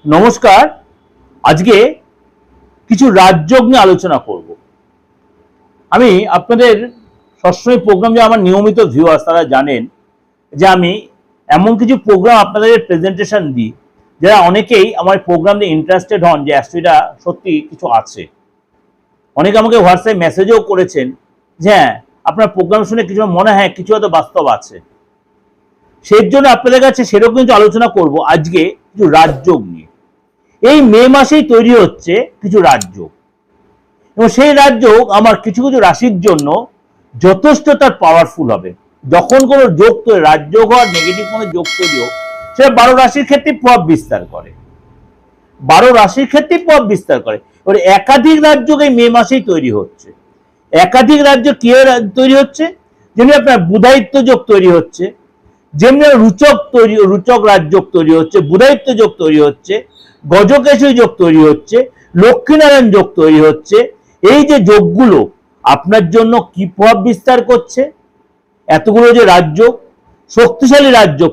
নমস্কার। আজকে কিছু রাজযোগ নিয়ে আলোচনা করব। আমি আপনাদের সবসময় প্রোগ্রাম, যে আমার নিয়মিত ভিউয়ার্স তারা জানেন যে আমি এমন কিছু প্রোগ্রাম আপনাদের প্রেজেন্টেশন দিই যারা অনেকেই আমার প্রোগ্রাম নিয়ে ইন্টারেস্টেড হন, যে অ্যাকচুয়ালিটা সত্যি কিছু আছে। অনেকে আমাকে হোয়াটসঅ্যাপ মেসেজও করেছেন যে হ্যাঁ, আপনার প্রোগ্রাম শুনে কিছু মনে হয় কিছু হয়তো বাস্তব আছে। সেই জন্য আপনাদের কাছে সেরকম কিছু আলোচনা করব আজকে কিছু রাজযোগ নিয়ে। এই মে মাসেই তৈরি হচ্ছে কিছু রাজযোগ, এবং সেই রাজযোগ আমার কিছু কিছু রাশির জন্য যথেষ্ট তার পাওয়ারফুল হবে। যখন কোনো যোগ তৈরি, রাজযোগ হওয়ার নেগেটিভ কোনো যোগ তৈরি হোক, সেটা 12 রাশির ক্ষেত্রে প্রভাব বিস্তার করে। 12 রাশির ক্ষেত্রে প্রভাব বিস্তার করে। এবার একাধিক রাজযোগ এই মে মাসেই তৈরি হচ্ছে। একাধিক রাজ্য কি তৈরি হচ্ছে? যেমনি আপনার বুধায়িত্ব যোগ তৈরি হচ্ছে, যেমনি রুচক রাজযোগ তৈরি হচ্ছে, বুধায়িত্ব যোগ তৈরি হচ্ছে, গজকেশরী যোগ তৈরি হচ্ছে, লক্ষ্মীনারায়ণ যোগ তৈরি হচ্ছে। এই যে যোগগুলো আপনার জন্য কি প্রভাব বিস্তার করছে? এতগুলো যে রাজযোগ, শক্তিশালী রাজযোগ,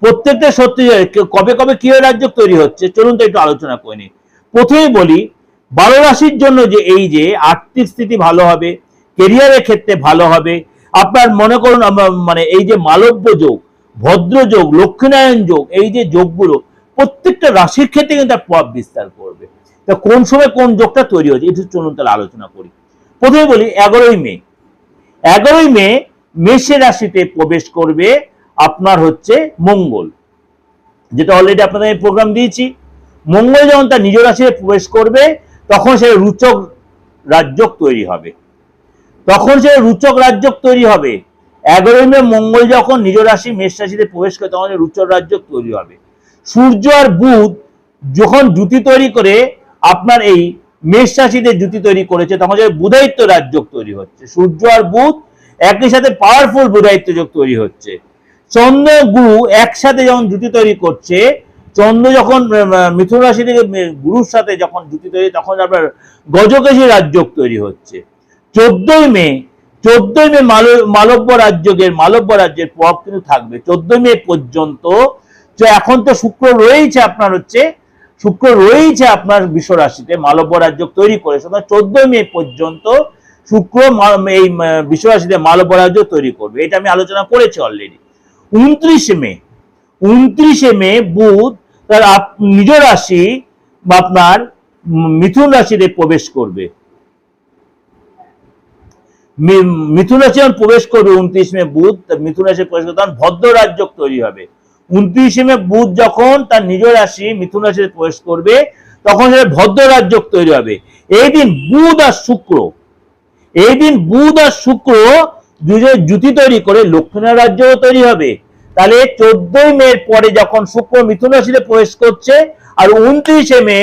প্রত্যেকটা শক্তিশালী। কবে কবে কি রাজযোগ তৈরি হচ্ছে চলুন তো একটু আলোচনা করে নিই। প্রথমেই বলি, 12 রাশির জন্য যে এই যে আর্থিক স্থিতি ভালো হবে, কেরিয়ারের ক্ষেত্রে ভালো হবে। আপনার মনে করুন মানে এই যে মালব্য যোগ, ভদ্র যোগ, লক্ষ্মীনারায়ণ যোগ, এই যে যোগগুলো প্রত্যেকটা রাশির ক্ষেত্রে কিন্তু তার প্রভাব বিস্তার করবে। তা কোন সময় কোন যোগটা তৈরি হচ্ছে একটু চলুন তাহলে আলোচনা করি। প্রথমে বলি 11ই মে। 11ই মে মেষের রাশিতে প্রবেশ করবে আপনার হচ্ছে মঙ্গল, যেটা অলরেডি আপনাদের প্রোগ্রাম দিয়েছি। মঙ্গল যখন তার নিজ রাশিতে প্রবেশ করবে তখন সে রুচক রাজযোগ তৈরি হবে। 11ই মে মঙ্গল যখন নিজ রাশি মেষ রাশিতে প্রবেশ করে তখন রুচক রাজযোগ তৈরি হবে। সূর্য আর বুধ যখন জুতি তৈরি করে আপনার এই মেষ রাশিতে জুতি তৈরি করেছে, তখন বুধায়িত্ব রাজযোগ তৈরি হচ্ছে। সূর্য আর বুধ একই সাথে পাওয়ারফুল বুধায়িত্ব যোগ তৈরি হচ্ছে। চন্দ্র গুরু একসাথে যখন জুতি তৈরি করছে, চন্দ্র যখন মিথুন রাশি থেকে গুরুর সাথে যখন জুতি তৈরি, তখন আপনার গজকেশরী রাজযোগ তৈরি হচ্ছে। 14ই মে মালব্য রাজ্যের প্রভাব কিন্তু থাকবে 14 মে পর্যন্ত। তো এখন তো শুক্র রয়েছে আপনার বৃষ রাশিতে, মালব্য রাজযোগ তৈরি করে। 14 মে পর্যন্ত শুক্র এই বৃষ রাশিতে মালব্য রাজযোগ তৈরি করবে, এটা আমি আলোচনা করেছি অলরেডি। 29 মে বুধ তার নিজ রাশি বা আপনার মিথুন রাশিতে প্রবেশ করবে। মিথুন রাশি যখন প্রবেশ করবে 29 মে বুধ মিথুন রাশি প্রবেশ করবে, তখন ভদ্র রাজযোগ তৈরি হবে। 29 মে বুধ যখন তার নিজ রাশি মিথুন রাশিতে প্রবেশ করবে তখন সেটা ভদ্র রাজযোগ তৈরি হবে। এই দিন বুধ আর শুক্র দুজনে জুতি তৈরি করে লক্ষ্মীনারায়ণ রাজযোগ তৈরি হবে। তাহলে 14ই মে পরে যখন শুক্র মিথুন রাশিতে প্রবেশ করছে, আর 29 মে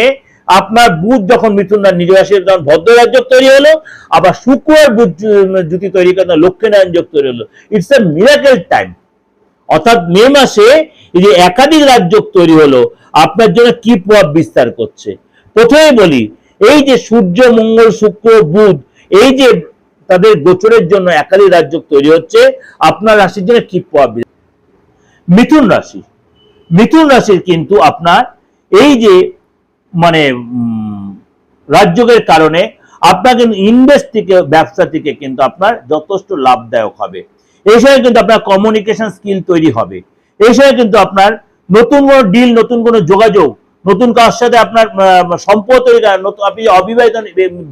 আপনার বুধ যখন মিথুন নিজ রাশিতে তখন ভদ্র রাজযোগ তৈরি হলো, আবার শুক্র আর বুধ জুতি তৈরি করে লক্ষ্মীনারায়ণ যোগ তৈরি হলো। It's a miracle time. অর্থাৎ মে মাসে এই যে একাধিক রাজযোগ তৈরি হলো আপনার জন্য কি প্রভাব বিস্তার করছে। প্রথমে বলি, এই যে সূর্য, মঙ্গল, শুক্র, বুধ, এই যে তাদের গোচরের জন্য একাধিক রাজযোগ তৈরি হচ্ছে, আপনার রাশির জন্য কি প্রভাব। মিথুন রাশির কিন্তু আপনার এই যে মানে রাজযোগের কারণে আপনার কিন্তু ইনভেস্ট থেকে, ব্যবসা থেকে কিন্তু আপনার যথেষ্ট লাভদায়ক হবে। এই সময় কিন্তু আপনার কমিউনিকেশন স্কিল তৈরি হবে। এই সময় কিন্তু আপনার নতুন কোনো ডিল, নতুন কোনো যোগাযোগ, নতুন কারোর সাথে আপনার সম্পর্ক তৈরি, আপনি অবিবাহিত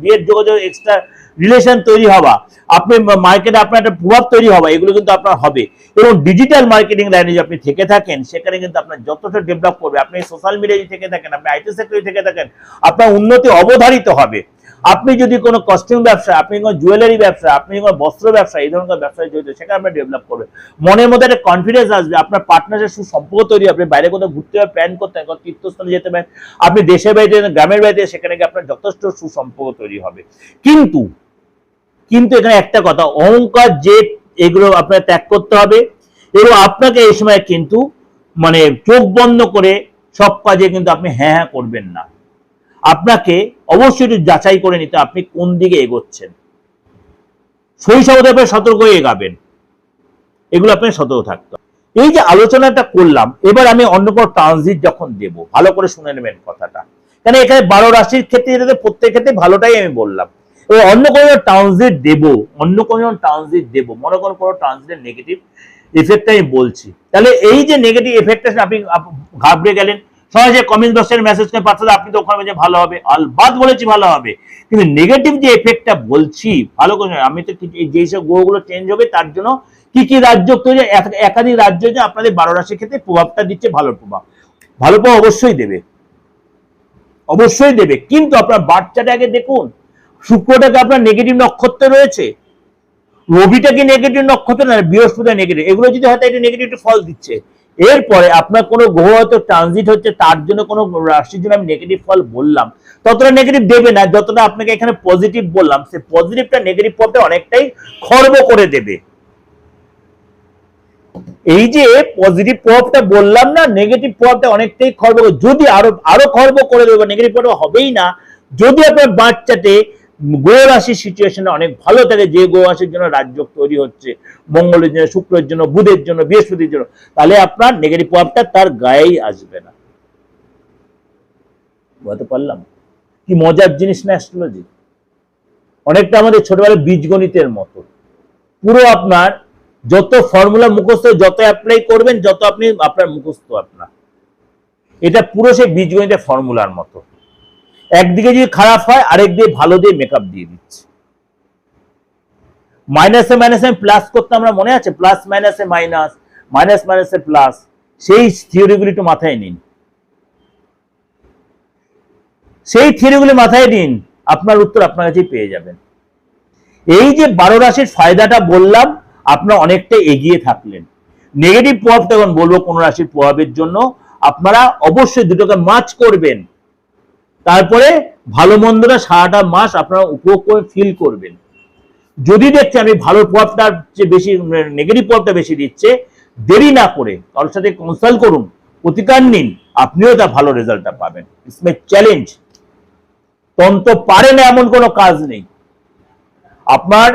বিয়ের যোগাযোগ, এক্সট্রা রিলেশন তৈরি হওয়া, আপনি মার্কেটে আপনার একটা প্রভাব তৈরি হওয়া, এগুলো কিন্তু আপনার হবে। এবং ডিজিটাল মার্কেটিং লাইনে যদি আপনি থেকে থাকেন সেখানে কিন্তু আপনার যথেষ্ট ডেভেলপ করবে। আপনি সোশ্যাল মিডিয়ায় থেকে থাকেন, আপনি আইটি সেক্টরে থেকে থাকেন, আপনার উন্নতি অবধারিত হবে। আপনি যদি কোনো কস্টিউম ব্যবসা, আপনি কোনো জুয়েলারি ব্যবসা, আপনি কোনো বস্ত্র ব্যবসা, এই ধরনের ব্যবসায় জড়িত, সেখানে আপনি ডেভেলপ করবে। মনের মধ্যে একটা কনফিডেন্স আসবে, আপনার পার্টনারের সুসম্পর্ক তৈরি হবে। আপনি বাইরে কোথাও ঘুরতে হবে, প্ল্যান করতে হবে, তীর্থস্থানে যেতে পারেন, আপনি দেশের বাড়িতে, গ্রামের বাড়িতে, সেখানে গিয়ে আপনার যথেষ্ট সুসম্পর্ক তৈরি হবে। কিন্তু এখানে একটা কথা, অহংকার, জেদ, এগুলো আপনার ত্যাগ করতে হবে। এবং আপনাকে এই সময় কিন্তু মানে চোখ বন্ধ করে সব কাজে কিন্তু আপনি হ্যাঁ করবেন না। আপনাকে অবশ্যই একটু যাচাই করে নিতে আপনি কোন দিকে এগোচ্ছেন। শৈশবতে আপনি সতর্ক হয়ে এগাবেন, এগুলো আপনার সতর্ক থাকতে হবে। এই যে আলোচনাটা করলাম, এবার আমি অন্য কোনো ট্রানজিট যখন দেব, ভালো করে শুনে নেবেন কথাটা, কেন এখানে 12 রাশির ক্ষেত্রে যেটা প্রত্যেক ক্ষেত্রে ভালোটাই আমি বললাম। এবার অন্য কোনো ট্রানজিট দেব, মনে করো কোনো ট্রানজিটের নেগেটিভ এফেক্ট আমি বলছি, তাহলে এই যে নেগেটিভ এফেক্টটা আপনি ঘাবড়ে গেলেন, সহজে কমেন্ট বক্সের মেসেজ করে পাঠালে আপনি তো ওখানে যে ভালো হবে, আলবাদ বলেছি ভালো হবে, কিন্তু নেগেটিভ যে এফেক্টটা বলছি ভালো করে আমি তো যেই সব গ্রহগুলো চেঞ্জ হবে তার জন্য কি কি রাজ্য তৈরি, একাধিক রাজ্য যে আপনাদের 12 রাশির ক্ষেত্রে প্রভাবটা দিচ্ছে, ভালো প্রভাব অবশ্যই দেবে, কিন্তু আপনার বাচ্চাটা আগে দেখুন, শুক্রটাকে আপনার নেগেটিভ নক্ষত্রে রয়েছে, রবিটা কি নেগেটিভ নক্ষত্র না, বৃহস্পতি নেগেটিভ, এগুলো যদি হয়তো এটা নেগেটিভ ফল দিচ্ছে, এরপরে আপনার কোনো গ্রহ হয়তো ট্রানজিট হচ্ছে, তার জন্য কোনো রাশির জন্য আমি নেগেটিভ ফল বললাম, ততটা নেগেটিভ দেবে না যতটা আপনাকে এখানে পজিটিভ বললাম, সে পজিটিভটা নেগেটিভ পথে অনেকটাই খর্ব করে দেবে। এই যে পজিটিভ প্রভাবটা বললাম না, নেগেটিভ প্রভাবটা অনেকটাই খর্ব, যদি আরো খর্ব করে দেবে, নেগেটিভ প্রভাব হবেই না যদি আপনার বাচ্চাতে গ্রহ রাশির সিচুয়েশন অনেক ভালো থাকে, যে গ্রহ রাশির জন্য রাজযোগ তৈরি হচ্ছে, মঙ্গলের জন্য, শুক্রের জন্য, বুধের জন্য, বৃহস্পতির জন্য, তাহলে আপনার নেগেটিভ প্রভাবটা তার গায়েই আসবে না। বলতে পারলাম কি মজার জিনিস না অ্যাস্ট্রোলজি, অনেকটা আমাদের ছোটবেলায় বীজগণিতের মতো, পুরো আপনার যত ফর্মুলা মুখস্থ, যত অ্যাপ্লাই করবেন, যত আপনি আপনার মুখস্থ আপনার, এটা পুরো সেই বীজগণিতের ফর্মুলার মতো, একদিকে যদি খারাপ হয় আরেকদিকে ভালো দিয়ে মেকআপ দিয়ে দিচ্ছে, মাইনাসে মাইনাসে প্লাস করতে আমরা মনে আছে, প্লাস মাইনাসে মাইনাস, মাইনাস মাইনাসে প্লাস, সেই থিওরিগুলি একটু মাথায় নিন, আপনার উত্তর আপনার কাছেই পেয়ে যাবেন। এই যে 12 রাশির ফায়দাটা বললাম, আপনারা অনেকটা এগিয়ে থাকলেন। নেগেটিভ প্রভাবটা এখন বলবো, কোন রাশির প্রভাবের জন্য আপনারা অবশ্যই দুটোকে মার্চ করবেন, তারপরে ভালো মন্দটা সারাটা মাস আপনারা উপভোগ করে ফিল করবেন। যদি দেখছে আমি ভালো প্রভাবটা বেশি, নেগেটিভ প্রভাবটা বেশি দিচ্ছে, দেরি না করে কারোর সাথে কনসাল্ট করুন, প্রতিকার নিন, আপনিও তার ভালো রেজাল্টটা পাবেন। It's my challenge. তন্ত্র পারে না এমন কোনো কাজ নেই। আপনার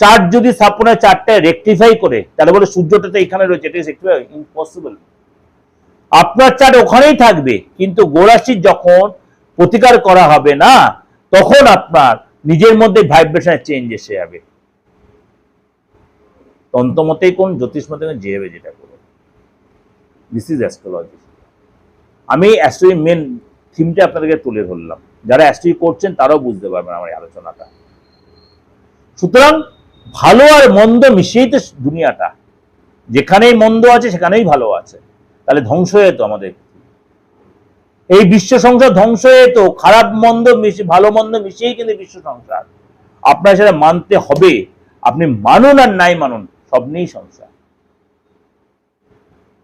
চার্ট যদি সাপোনা চার্টটা রেকটিফাই করে, তাহলে বলে সূর্যটা তো এখানে রয়েছে, এটা ইম্পসিবল। আপনার চার্ট ওখানেই থাকবে, কিন্তু গোরাশির যখন প্রতিকার করা হবে না, তখন আপনার নিজের মধ্যে ভাইব্রেশন চেঞ্জ এসে যাবে। তন্ত্র মতেই কোন, জ্যোতিষ মতে কোন, যেভাবে যেটা করুন, দিস ইজ অ্যাস্ট্রোলজি। আমি অ্যাস্ট্রোলজি মেন থিমটা আপনাদেরকে তুলে ধরলাম, যারা অ্যাস্ট্রোলজি করছেন তারাও বুঝতে পারবেন আমার এই আলোচনাটা। সুতরাং ভালো আর মন্দ মিশিয়েই তো দুনিয়াটা, যেখানেই মন্দ আছে সেখানেই ভালো আছে, তাহলে ধ্বংস হয়ে যেত আমাদের এই বিশ্ব সংসার, ধ্বংস হয়ে যেত। খারাপ মন্দ মিশে, ভালো মন্দ মিশিয়েই কিন্তু বিশ্ব সংসার, আপনার সেটা মানতে হবে। আপনি মানুন আর নাই মানুন, সব নিয়েই সংসার।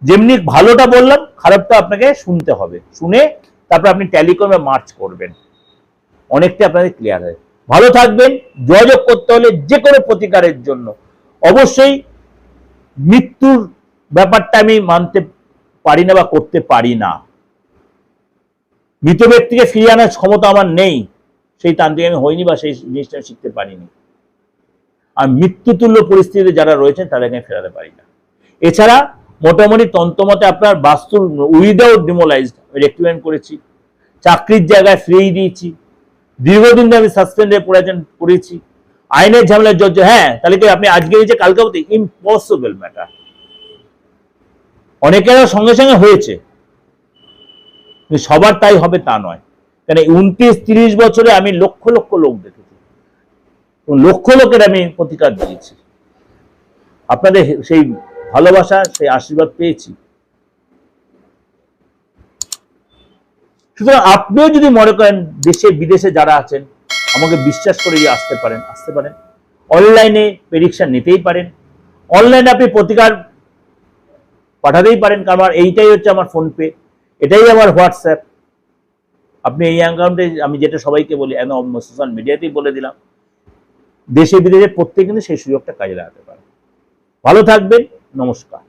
যেমনি ভালোটা বললাম, খারাপটা আপনাকে শুনতে হবে, শুনে তারপর আপনি ট্যালি করবে, মার্চ করবেন, অনেকটা আপনাদের ক্লিয়ার হয়। ভালো থাকবেন। যোগাযোগ করতে হলে যে কোনো প্রতিকারের জন্য অবশ্যই মৃত্যুর ব্যাপারটা আমি মানতে পারি না বা করতে পারি না, মৃত ব্যক্তিকে ফিরিয়ে আনার ক্ষমতা আমার নেই, সেই তান্ত্রিক আমি হইনি বা সেই জিনিসটা শিখতে পারিনি। আর মৃত্যুতুল্য পরিস্থিতিতে যারা রয়েছেন তাদেরকে আমি ফেরাতে পারি না। এছাড়া মোটামুটি তন্ত্রমতে আপনার বাস্তুর উইদাউট ডিমোলাইজড রেক্টিফাইন করেছি, চাকরির জায়গায় ফ্রি দিয়েছি, দীর্ঘদিন ধরে আমি সাসপেন্ডে করেছি, আইনের ঝামেলার জর্জ। হ্যাঁ, তাহলে কি আপনি আজকে দিয়েছে কালকে হতে? Impossible matter. অনেকের সঙ্গে সঙ্গে হয়েছে, সবার তাই হবে তা নয়। কারণ 29-30 বছরে আমি লক্ষ লক্ষ লোক দেখেছি, লক্ষ লোকের আমি প্রতিকার দিয়েছি, আপনাদের সেই ভালোবাসা, সেই আশীর্বাদ পেয়েছি। সুতরাং আপনিও যদি মনে করেন দেশে বিদেশে যারা আছেন, আমাকে বিশ্বাস করে আসতে পারেন। অনলাইনে প্রেডিকশন নিতেই পারেন, অনলাইনে আপনি প্রতিকার পাঠাতেই পারেন, কারণ এইটাই হচ্ছে আমার ফোনপে, এটাই আমার হোয়াটসঅ্যাপ। আপনি এই অ্যাকাউন্টে, আমি যেটা সবাইকে বলি, সোশ্যাল মিডিয়াতেই বলে দিলাম, দেশে বিদেশে প্রত্যেকে কিন্তু সেই সুযোগটা কাজে লাগাতে পারে। ভালো থাকবেন, নমস্কার।